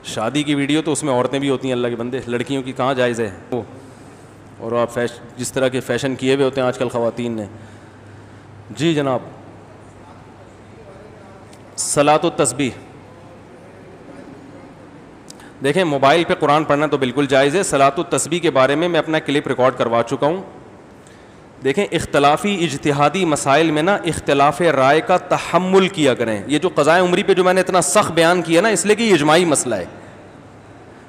شادی کی ویڈیو تو اس میں عورتیں بھی ہوتی ہیں اللہ کے بندے, لڑکیوں کی کہاں جائز ہے وہ, اور آپ جس طرح کے فیشن کیے ہوئے ہوتے ہیں آج کل خواتین نے. جی جناب, صلاۃ التسبیح, دیکھیں موبائل پہ قرآن پڑھنا تو بالکل جائز ہے. صلاۃ التسبیح کے بارے میں میں اپنا کلپ ریکارڈ کروا چکا ہوں. دیکھیں اختلافی اجتہادی مسائل میں نا اختلاف رائے کا تحمل کیا کریں. یہ جو قضائے عمری پہ جو میں نے اتنا سخت بیان کیا نا, اس لیے کہ یہ اجماعی مسئلہ ہے.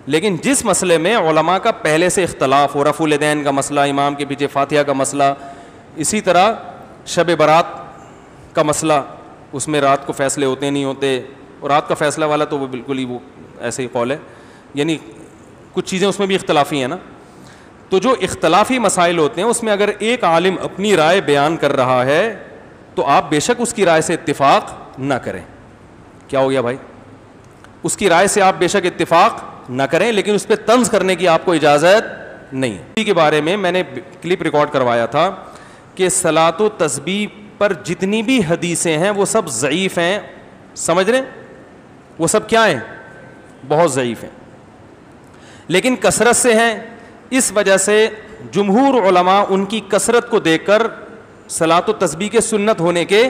لیکن جس مسئلے میں علماء کا پہلے سے اختلاف ہو, رفع الیدین کا مسئلہ, امام کے پیچھے فاتحہ کا مسئلہ, اسی طرح شب برات کا مسئلہ, اس میں رات کو فیصلے ہوتے نہیں ہوتے, اور رات کا فیصلہ والا تو وہ بالکل ہی وہ ایسے ہی قول ہے, یعنی کچھ چیزیں اس میں بھی اختلافی ہیں نا. تو جو اختلافی مسائل ہوتے ہیں اس میں اگر ایک عالم اپنی رائے بیان کر رہا ہے تو آپ بے شک اس کی رائے سے اتفاق نہ کریں. کیا ہو گیا بھائی؟ اس کی رائے سے آپ بے شک اتفاق نہ کریں, لیکن اس پہ طنز کرنے کی آپ کو اجازت نہیں. اسی کے بارے میں نے کلپ ریکارڈ کروایا تھا کہ صلاۃ و تسبیح پر جتنی بھی حدیثیں ہیں وہ سب ضعیف ہیں. سمجھ رہے ہیں؟ وہ سب کیا ہیں؟ بہت ضعیف ہیں, لیکن کثرت سے ہیں. اس وجہ سے جمہور علماء ان کی کثرت کو دیکھ کر صلاۃ و تسبیح کے سنت ہونے کے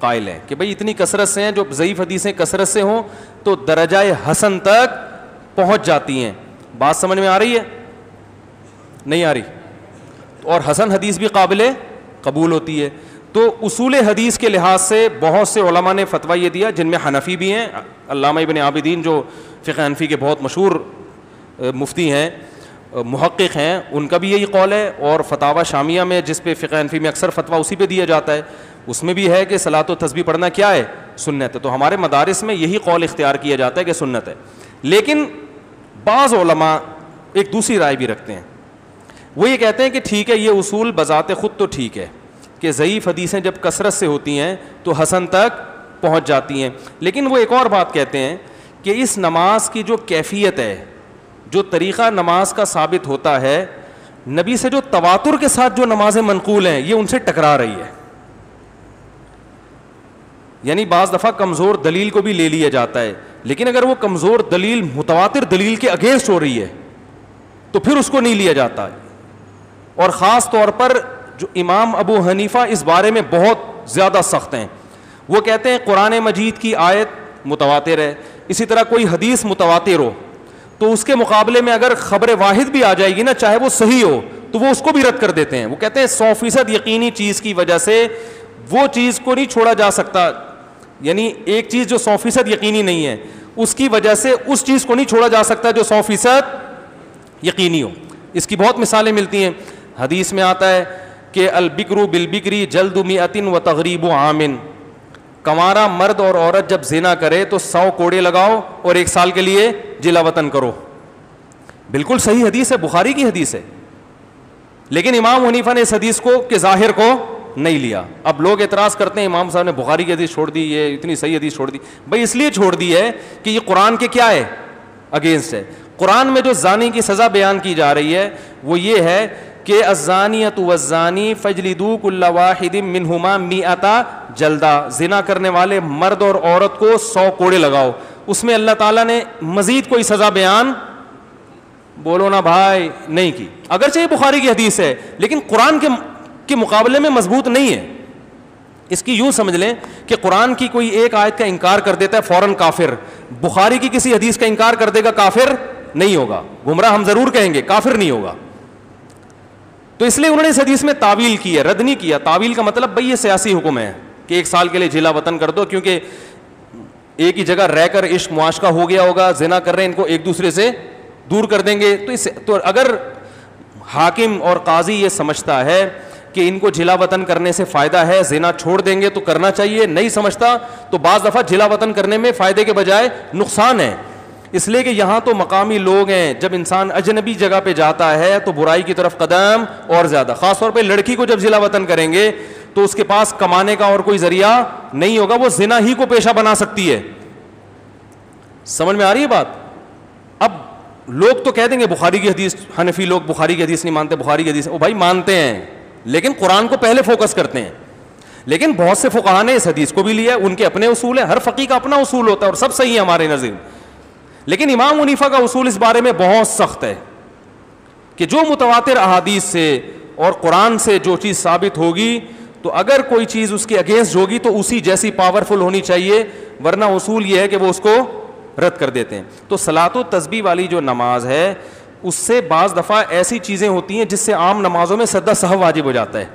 قائل ہیں کہ بھئی اتنی کثرت سے ہیں, جو ضعیف حدیثیں کثرت سے ہوں تو درجہ حسن تک پہنچ جاتی ہیں. بات سمجھ میں آ رہی ہے؟ نہیں آ رہی؟ اور حسن حدیث بھی قابل قبول ہوتی ہے. تو اصول حدیث کے لحاظ سے بہت سے علماء نے فتویٰ یہ دیا, جن میں حنفی بھی ہیں. علامہ ابن عابدین جو فقہ حنفی کے بہت مشہور مفتی ہیں, محقق ہیں, ان کا بھی یہی قول ہے. اور فتاوی شامیہ میں جس پہ فقہ حنفی میں اکثر فتویٰ اسی پہ دیا جاتا ہے, اس میں بھی ہے کہ صلاۃ و تسبیح پڑھنا کیا ہے؟ سنت ہے. تو ہمارے مدارس میں یہی قول اختیار کیا جاتا ہے کہ سنت ہے. لیکن بعض علماء ایک دوسری رائے بھی رکھتے ہیں. وہ یہ کہتے ہیں کہ ٹھیک ہے, یہ اصول بذات خود تو ٹھیک ہے کہ ضعیف حدیثیں جب کثرت سے ہوتی ہیں تو حسن تک پہنچ جاتی ہیں, لیکن وہ ایک اور بات کہتے ہیں کہ اس نماز کی جو کیفیت ہے, جو طریقہ نماز کا ثابت ہوتا ہے, نبی سے جو تواتر کے ساتھ جو نمازیں منقول ہیں یہ ان سے ٹکرا رہی ہے. یعنی بعض دفعہ کمزور دلیل کو بھی لے لیا جاتا ہے, لیکن اگر وہ کمزور دلیل متواتر دلیل کے اگینسٹ ہو رہی ہے تو پھر اس کو نہیں لیا جاتا. اور خاص طور پر جو امام ابو حنیفہ اس بارے میں بہت زیادہ سخت ہیں. وہ کہتے ہیں قرآن مجید کی آیت متواتر ہے, اسی طرح کوئی حدیث متواتر ہو تو اس کے مقابلے میں اگر خبر واحد بھی آ جائے گی نا, چاہے وہ صحیح ہو, تو وہ اس کو بھی رد کر دیتے ہیں. وہ کہتے ہیں 100% یقینی چیز کی وجہ سے وہ چیز کو نہیں چھوڑا جا سکتا. یعنی ایک چیز جو 100% یقینی نہیں ہے, اس کی وجہ سے اس چیز کو نہیں چھوڑا جا سکتا جو 100% یقینی ہو. اس کی بہت مثالیں ملتی ہیں. حدیث میں آتا ہے کہ البکر بالبکری جلد مئۃ و تغریب عام, کنوارا مرد اور عورت جب زنا کرے تو 100 کوڑے لگاؤ اور 1 سال کے لیے جلا وطن کرو. بالکل صحیح حدیث ہے, بخاری کی حدیث ہے. لیکن امام حنیفہ نے اس حدیث کو کہ ظاہر کو نہیں لیا. اب لوگ اعتراض کرتے ہیں امام صاحب نے بخاری کی حدیث چھوڑ دی, یہ اتنی صحیح حدیث چھوڑ دی. بھائی اس لیے چھوڑ دی ہے کہ یہ قرآن کے کیا ہے؟ اگینسٹ ہے. قرآن میں جو زانی کی سزا بیان کی جا رہی ہے وہ یہ ہے کہ الزانیۃ والزانی فاجلدوا کل واحد منہما 100 جلدہ, زنا کرنے والے مرد اور عورت کو 100 کوڑے لگاؤ. اس میں اللہ تعالیٰ نے مزید کوئی سزا بیان, بولو نا بھائی, نہیں کی. اگرچہ یہ بخاری کی حدیث ہے لیکن قرآن کے مقابلے میں مضبوط نہیں ہے. اس کی یوں سمجھ لیں کہ قرآن کی کوئی ایک آیت کا انکار کر دیتا ہے فوراً کافر, بخاری کی کسی حدیث کا انکار کر دے گا کافر نہیں ہوگا. گمراہ ہم ضرور کہیں گے, کافر نہیں ہوگا. تو اس لیے انہوں نے اس حدیث میں تعویل کی ہے, رد نہیں کیا. تعویل کا مطلب بھئی یہ سیاسی حکم ہے کہ 1 سال کے لیے جلا وطن کر دو, کیونکہ ایک ہی جگہ رہ کر عشق معاشقہ ہو گیا ہوگا, زنا کر رہے ہیں, ان کو ایک دوسرے سے دور کر دیں گے. تو اگر حاکم اور قاضی یہ سمجھتا ہے کہ ان کو جلا وطن کرنے سے فائدہ ہے, زنا چھوڑ دیں گے تو کرنا چاہیے, نہیں سمجھتا تو بعض دفعہ جلا وطن کرنے میں فائدے کے بجائے نقصان ہے. اس لیے کہ یہاں تو مقامی لوگ ہیں, جب انسان اجنبی جگہ پہ جاتا ہے تو برائی کی طرف قدم اور زیادہ. خاص طور پہ لڑکی کو جب جلا وطن کریں گے تو اس کے پاس کمانے کا اور کوئی ذریعہ نہیں ہوگا, وہ زنا ہی کو پیشہ بنا سکتی ہے. سمجھ میں آ رہی ہے بات؟ اب لوگ تو کہہ دیں گے بخاری کی حدیث, حنفی لوگ بخاری کی حدیث نہیں مانتے, بخاری کی حدیث, او بھائی مانتے ہیں لیکن قرآن کو پہلے فوکس کرتے ہیں. لیکن بہت سے فقہاء نے اس حدیث کو بھی لیا, ان کے اپنے اصول ہیں, ہر فقیہ کا اپنا اصول ہوتا ہے اور سب صحیح ہے ہمارے نظر. لیکن امام حنیفہ کا اصول اس بارے میں بہت سخت ہے کہ جو متواتر احادیث سے اور قرآن سے جو چیز ثابت ہوگی تو اگر کوئی چیز اس کے اگینسٹ ہوگی تو اسی جیسی پاورفل ہونی چاہیے, ورنہ اصول یہ ہے کہ وہ اس کو رد کر دیتے ہیں. تو صلاۃ و تسبیح والی جو نماز ہے اس سے بعض دفعہ ایسی چیزیں ہوتی ہیں جس سے عام نمازوں میں سجدہ سہو واجب ہو جاتا ہے.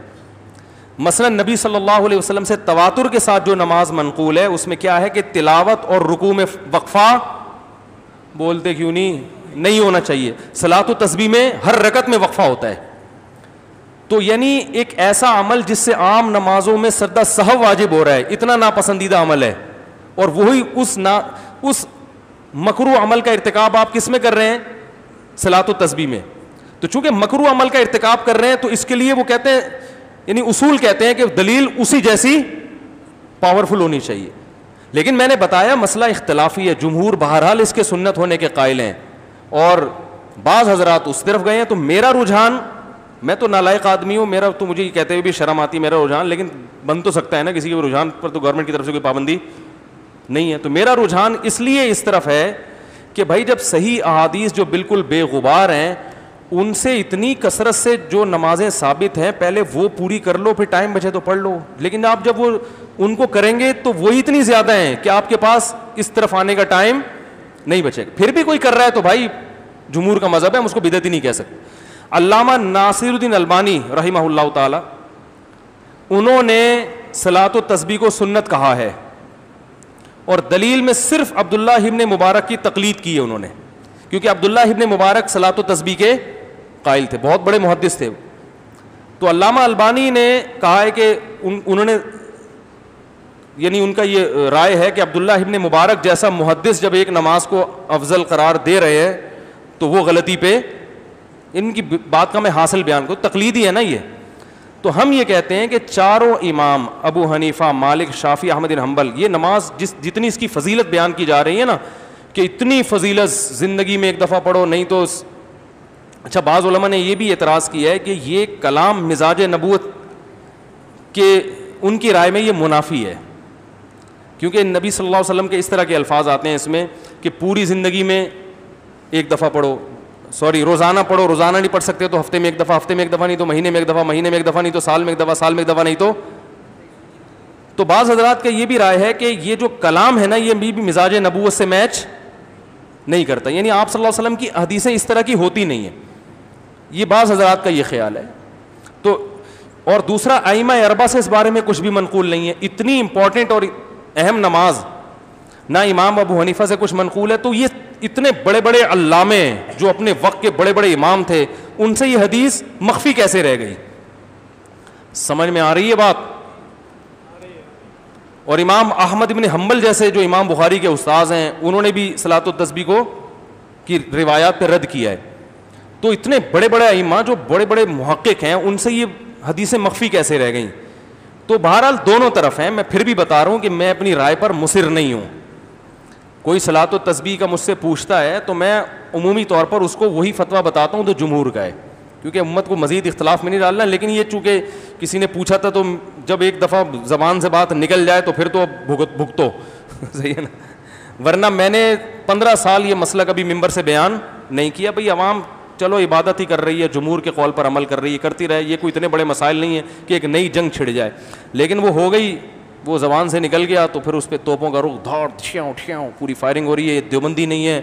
مثلا نبی صلی اللہ علیہ وسلم سے تواتر کے ساتھ جو نماز منقول ہے اس میں کیا ہے کہ تلاوت اور رکوع میں وقفہ, بولتے کیوں نہیں ہونا چاہیے. صلاۃ و تسبیح میں ہر رکعت میں وقفہ ہوتا ہے. تو یعنی ایک ایسا عمل جس سے عام نمازوں میں سجدہ سہو واجب ہو رہا ہے, اتنا ناپسندیدہ عمل ہے, اور وہی اس مکروہ عمل کا ارتکاب آپ کس میں کر رہے ہیں؟ صلاۃ و تسبیح میں. تو چونکہ مکروہ عمل کا ارتکاب کر رہے ہیں تو اس کے لیے وہ کہتے ہیں, یعنی اصول کہتے ہیں کہ دلیل اسی جیسی پاورفل ہونی چاہیے. لیکن میں نے بتایا مسئلہ اختلافی ہے, جمہور بہرحال اس کے سنت ہونے کے قائل ہیں اور بعض حضرات اس طرف گئے ہیں. تو میرا رجحان, میں تو نالائق آدمی ہوں, میرا تو مجھے یہ کہتے ہوئے بھی شرم آتی ہے میرا رجحان, لیکن بن تو سکتا ہے نا, کسی کے رجحان پر تو گورنمنٹ کی طرف سے کوئی پابندی نہیں ہے. تو میرا رجحان اس لیے اس طرف ہے کہ بھائی جب صحیح احادیث جو بالکل بے غبار ہیں ان سے اتنی کثرت سے جو نمازیں ثابت ہیں پہلے وہ پوری کر لو, پھر ٹائم بچے تو پڑھ لو. لیکن آپ جب وہ ان کو کریں گے تو وہی اتنی زیادہ ہیں کہ آپ کے پاس اس طرف آنے کا ٹائم نہیں بچے گا. پھر بھی کوئی کر رہا ہے تو بھائی جمہور کا مذہب ہے, ہم اس کو بدعت ہی نہیں کہہ سکتے. علامہ ناصر الدین البانی رحمہ اللہ تعالی, انہوں نے صلاۃ و تسبیح کو سنت کہا ہے اور دلیل میں صرف عبداللہ ابن مبارک کی تقلید کی ہے انہوں نے, کیونکہ عبداللہ ابن مبارک صلاۃ و تسبیح کے قائل تھے, بہت بڑے محدث تھے. تو علامہ البانی نے کہا ہے کہ انہوں نے, یعنی ان کا یہ رائے ہے کہ عبداللہ ابن مبارک جیسا محدث جب ایک نماز کو افضل قرار دے رہے ہیں تو وہ غلطی پہ, ان کی بات کا میں حاصل بیان کو, تقلیدی ہے نا یہ. تو ہم یہ کہتے ہیں کہ چاروں امام ابو حنیفہ, مالک, شافعی, احمد بن حنبل, یہ نماز جتنی اس کی فضیلت بیان کی جا رہی ہے نا کہ اتنی فضیلت زندگی میں ایک دفعہ پڑھو نہیں تو. اچھا بعض علماء نے یہ بھی اعتراض کیا ہے کہ یہ کلام مزاج نبوت کے ان کی رائے میں یہ منافی ہے, کیونکہ نبی صلی اللہ علیہ وسلم کے اس طرح کے الفاظ آتے ہیں اس میں کہ پوری زندگی میں ایک دفعہ پڑھو, روزانہ پڑھو, روزانہ نہیں پڑھ سکتے تو ہفتے میں ایک دفعہ, ہفتے میں ایک دفعہ نہیں تو مہینے میں ایک دفعہ, مہینے میں ایک دفعہ نہیں تو سال میں ایک دفعہ, سال میں ایک دفعہ نہیں تو. تو بعض حضرات کا یہ بھی رائے ہے کہ یہ جو کلام ہے نا یہ بھی مزاج نبوت سے میچ نہیں کرتا, یعنی آپ صلی اللہ علیہ وسلم کی حدیثیں اس طرح کی ہوتی نہیں ہیں, یہ بعض حضرات کا یہ خیال ہے. تو اور دوسرا ائمہ اربعہ سے اس بارے میں کچھ بھی منقول نہیں ہے. اتنی امپورٹنٹ اور اہم نماز نہ امام ابو حنیفہ سے کچھ منقول ہے, تو یہ اتنے بڑے بڑے علامے جو اپنے وقت کے بڑے بڑے امام تھے ان سے یہ حدیث مخفی کیسے رہ گئی؟ سمجھ میں آ رہی ہے بات؟ اور امام احمد بن حنبل جیسے جو امام بخاری کے استاذ ہیں انہوں نے بھی صلاۃ و تسبیح کو کی روایات پہ رد کیا ہے. تو اتنے بڑے بڑے ائمہ جو بڑے بڑے محقق ہیں ان سے یہ حدیثیں مخفی کیسے رہ گئیں؟ تو بہرحال دونوں طرف ہیں. میں پھر بھی بتا رہا ہوں کہ میں اپنی رائے پر مصر نہیں ہوں. کوئی صلاۃ و تسبیح کا مجھ سے پوچھتا ہے تو میں عمومی طور پر اس کو وہی فتویٰ بتاتا ہوں جو جمہور کا ہے, کیونکہ امت کو مزید اختلاف میں نہیں ڈالنا. لیکن یہ چونکہ کسی نے پوچھا تھا تو جب ایک دفعہ زبان سے بات نکل جائے تو پھر تو بھگتو صحیح ہے نا, ورنہ میں نے 15 سال یہ مسئلہ کبھی ممبر سے بیان نہیں کیا. بھئی عوام چلو عبادت ہی کر رہی ہے, جمہور کے قول پر عمل کر رہی ہے, کرتی رہے, یہ کوئی اتنے بڑے مسائل نہیں ہیں کہ ایک نئی جنگ چھڑ جائے. لیکن وہ ہو گئی, وہ زبان سے نکل گیا تو پھر اس پہ توپوں کا رخ دھاڑ ٹھیاؤ پوری فائرنگ ہو رہی ہے. یہ دیوبندی نہیں ہے,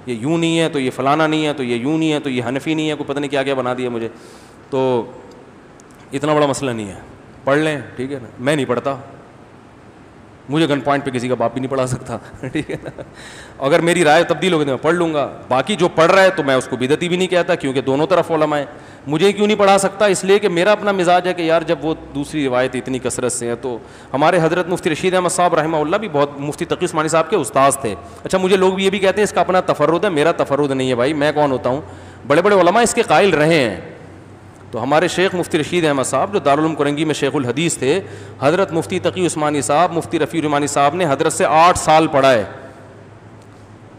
یہ یوں نہیں ہے, تو یہ فلانا نہیں ہے, تو یہ یوں نہیں ہے, تو یہ حنفی نہیں ہے, کوئی پتہ نہیں کیا کیا بنا دیا مجھے. تو اتنا بڑا مسئلہ نہیں ہے, پڑھ لیں ٹھیک ہے نا. میں نہیں پڑھتا, مجھے گن پوائنٹ پہ کسی کا باپ بھی نہیں پڑھا سکتا ٹھیک ہے نا. اگر میری رائے تبدیل ہوگی تو میں پڑھ لوں گا. باقی جو پڑھ رہا ہے تو میں اس کو بدعتی بھی نہیں کہتا, کیونکہ دونوں طرف علماء ہیں. مجھے کیوں نہیں پڑھا سکتا؟ اس لیے کہ میرا اپنا مزاج ہے کہ یار جب وہ دوسری روایت اتنی کثرت سے ہے. تو ہمارے حضرت مفتی رشید احمد صاحب رحمہ اللہ بھی بہت, مفتی تقی عثمانی صاحب کے استاذ تھے. اچھا مجھے لوگ بھی یہ بھی کہتے ہیں اس کا اپنا تفرد ہے, میرا تفرد نہیں ہے بھائی, میں کون ہوتا ہوں؟ بڑے بڑے علماء اس کے قائل رہے ہیں. تو ہمارے شیخ مفتی رشید احمد صاحب جو دارالعلوم کرنگی میں شیخ الحدیث تھے, حضرت مفتی تقی عثمانی صاحب, مفتی رفیع الرحمانی صاحب نے حضرت سے 8 سال پڑھا ہے.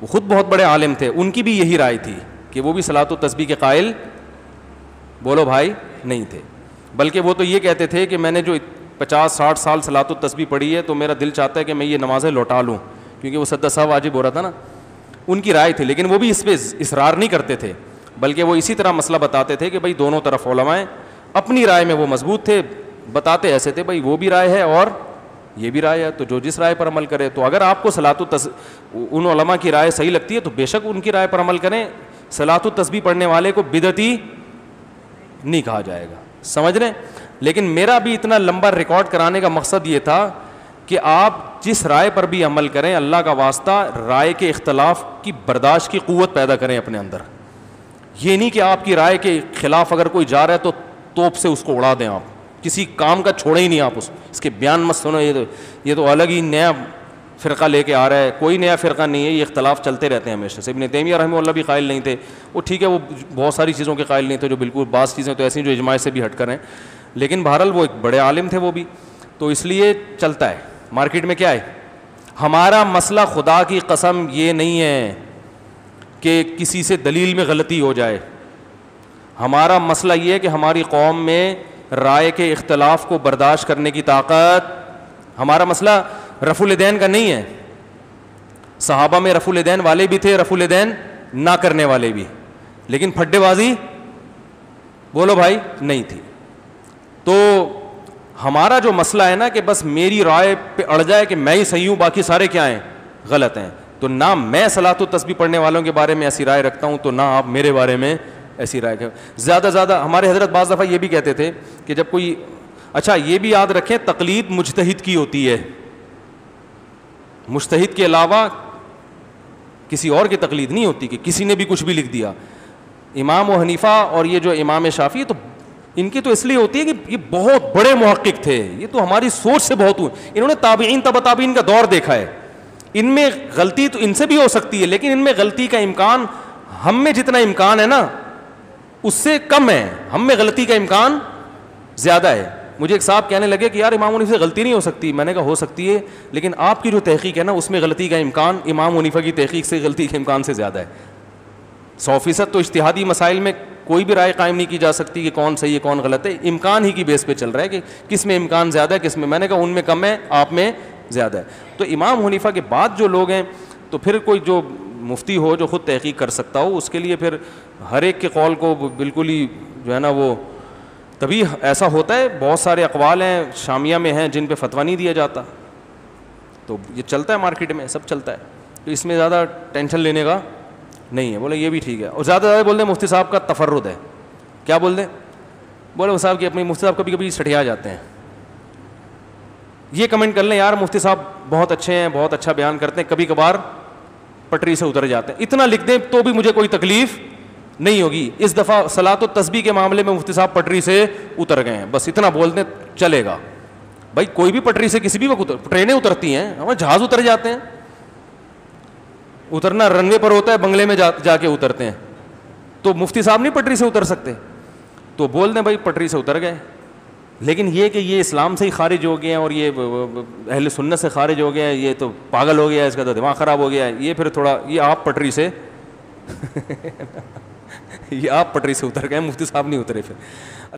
وہ خود بہت بڑے عالم تھے, ان کی بھی یہی رائے تھی کہ وہ بھی صلاۃ و تسبیح کے قائل بولو بھائی نہیں تھے. بلکہ وہ تو یہ کہتے تھے کہ میں نے جو 50-60 سال صلاۃ و تسبیح پڑھی ہے تو میرا دل چاہتا ہے کہ میں یہ نمازیں لوٹا لوں, کیونکہ وہ سجدہ سہو واجب ہو رہا تھا نا. ان کی رائے تھی, لیکن وہ بھی اس پہ اصرار نہیں کرتے تھے, بلکہ وہ اسی طرح مسئلہ بتاتے تھے کہ بھائی دونوں طرف علماء ہیں, اپنی رائے میں وہ مضبوط تھے, بتاتے ایسے تھے بھائی وہ بھی رائے ہے اور یہ بھی رائے ہے, تو جو جس رائے پر عمل کرے. تو اگر آپ کو ان علماء کی رائے صحیح لگتی ہے تو بے شک ان کی رائے پر عمل کریں. صلاۃ التسبیح پڑھنے والے کو بدعتی نہیں کہا جائے گا, سمجھ رہے ہیں. لیکن میرا بھی اتنا لمبا ریکارڈ کرانے کا مقصد یہ تھا کہ آپ جس رائے پر بھی عمل کریں, اللہ کا واسطہ رائے کے اختلاف کی برداشت کی قوت پیدا کریں اپنے اندر. یہ نہیں کہ آپ کی رائے کے خلاف اگر کوئی جا رہا ہے تو توپ سے اس کو اڑا دیں, آپ کسی کام کا چھوڑیں ہی نہیں, آپ اس کے بیان مت سنو, یہ تو الگ ہی نیا فرقہ لے کے آ رہا ہے. کوئی نیا فرقہ نہیں ہے, یہ اختلاف چلتے رہتے ہیں ہمیشہ سے. ابن تیمیہ رحمہ اللہ بھی قائل نہیں تھے, وہ ٹھیک ہے وہ بہت ساری چیزوں کے قائل نہیں تھے جو بالکل, بعض چیزیں تو ایسی جو اجماع سے بھی ہٹ کر ہیں, لیکن بہرحال وہ ایک بڑے عالم تھے وہ بھی. تو اس لیے چلتا ہے مارکیٹ میں. کیا ہے ہمارا مسئلہ, خدا کی قسم یہ نہیں ہے کہ کسی سے دلیل میں غلطی ہو جائے. ہمارا مسئلہ یہ ہے کہ ہماری قوم میں رائے کے اختلاف کو برداشت کرنے کی طاقت. ہمارا مسئلہ رفع الیدین کا نہیں ہے. صحابہ میں رفع الیدین والے بھی تھے, رفع الیدین نہ کرنے والے بھی, لیکن پھڈے بازی بولو بھائی نہیں تھی. تو ہمارا جو مسئلہ ہے نا کہ بس میری رائے پہ اڑ جائے کہ میں ہی صحیح ہوں, باقی سارے کیا ہیں غلط ہیں. تو نہ میں صلاۃ التسبیح پڑھنے والوں کے بارے میں ایسی رائے رکھتا ہوں, تو نہ آپ میرے بارے میں ایسی رائے کہ زیادہ زیادہ. ہمارے حضرت بعض دفعہ یہ بھی کہتے تھے کہ جب کوئی, اچھا یہ بھی یاد رکھیں تقلید مجتہد کی ہوتی ہے, مجتہد کے علاوہ کسی اور کی تقلید نہیں ہوتی کہ کسی نے بھی کچھ بھی لکھ دیا. امام و حنیفہ اور یہ جو امام شافعی, تو ان کی تو اس لیے ہوتی ہے کہ یہ بہت بڑے محقق تھے, یہ تو ہماری سوچ سے بہت ہوئے, انہوں نے تابعین تبع تابعین کا دور دیکھا ہے. ان میں غلطی تو ان سے بھی ہو سکتی ہے, لیکن ان میں غلطی کا امکان ہم میں جتنا امکان ہے نا اس سے کم ہے, ہم میں غلطی کا امکان زیادہ ہے. مجھے ایک صاحب کہنے لگے کہ یار امام حنیفہ سے غلطی نہیں ہو سکتی. میں نے کہا ہو سکتی ہے, لیکن آپ کی جو تحقیق ہے نا اس میں غلطی کا امکان امام حنیفہ کی تحقیق سے غلطی کے امکان سے زیادہ ہے. 100% تو اجتہادی مسائل میں کوئی بھی رائے قائم نہیں کی جا سکتی کہ کون صحیح ہے کون غلط ہے, امکان ہی کی بیس پہ چل رہا ہے کہ کس میں امکان زیادہ ہے کس میں. میں نے کہا ان میں کم ہے, آپ میں زیادہ ہے. تو امام حنیفہ کے بعد جو لوگ ہیں, تو پھر کوئی جو مفتی ہو جو خود تحقیق کر سکتا ہو, اس کے لیے پھر ہر ایک کے قول کو بالکل ہی جو ہے نا وہ, تبھی ایسا ہوتا ہے. بہت سارے اقوال ہیں شامیہ میں ہیں جن پہ فتویٰ نہیں دیا جاتا, تو یہ چلتا ہے مارکیٹ میں, سب چلتا ہے. تو اس میں زیادہ ٹینشن لینے کا نہیں ہے. بولے یہ بھی ٹھیک ہے, اور زیادہ زیادہ بول دیں مفتی صاحب کا تفرد ہے. کیا بول دیں, بولے وہ صاحب کہ اپنی مفتی صاحب کبھی کبھی سٹیا جاتے ہیں. یہ کمنٹ کر لیں یار مفتی صاحب بہت اچھے ہیں, بہت اچھا بیان کرتے ہیں, کبھی کبھار پٹری سے اتر جاتے ہیں. اتنا لکھ دیں تو بھی مجھے کوئی تکلیف نہیں ہوگی. اس دفعہ صلاۃ التسبیح کے معاملے میں مفتی صاحب پٹری سے اتر گئے ہیں, بس اتنا بول دیں چلے گا. بھائی کوئی بھی پٹری سے کسی بھی وقت, ٹرینیں اترتی ہیں, ہمارے جہاز اتر جاتے ہیں. اترنا رن وے پر ہوتا ہے, بنگلے میں جا کے اترتے ہیں. تو مفتی صاحب نہیں پٹری سے اتر سکتے, تو بول دیں بھائی پٹری سے اتر گئے. لیکن یہ کہ یہ اسلام سے ہی خارج ہو گئے ہیں اور یہ اہل سنت سے خارج ہو گیا ہے, یہ تو پاگل ہو گیا ہے, اس کا تو دماغ خراب ہو گیا ہے, یہ پھر تھوڑا, یہ آپ پٹری سے یہ آپ پٹری سے اتر گئے, مفتی صاحب نہیں اترے پھر.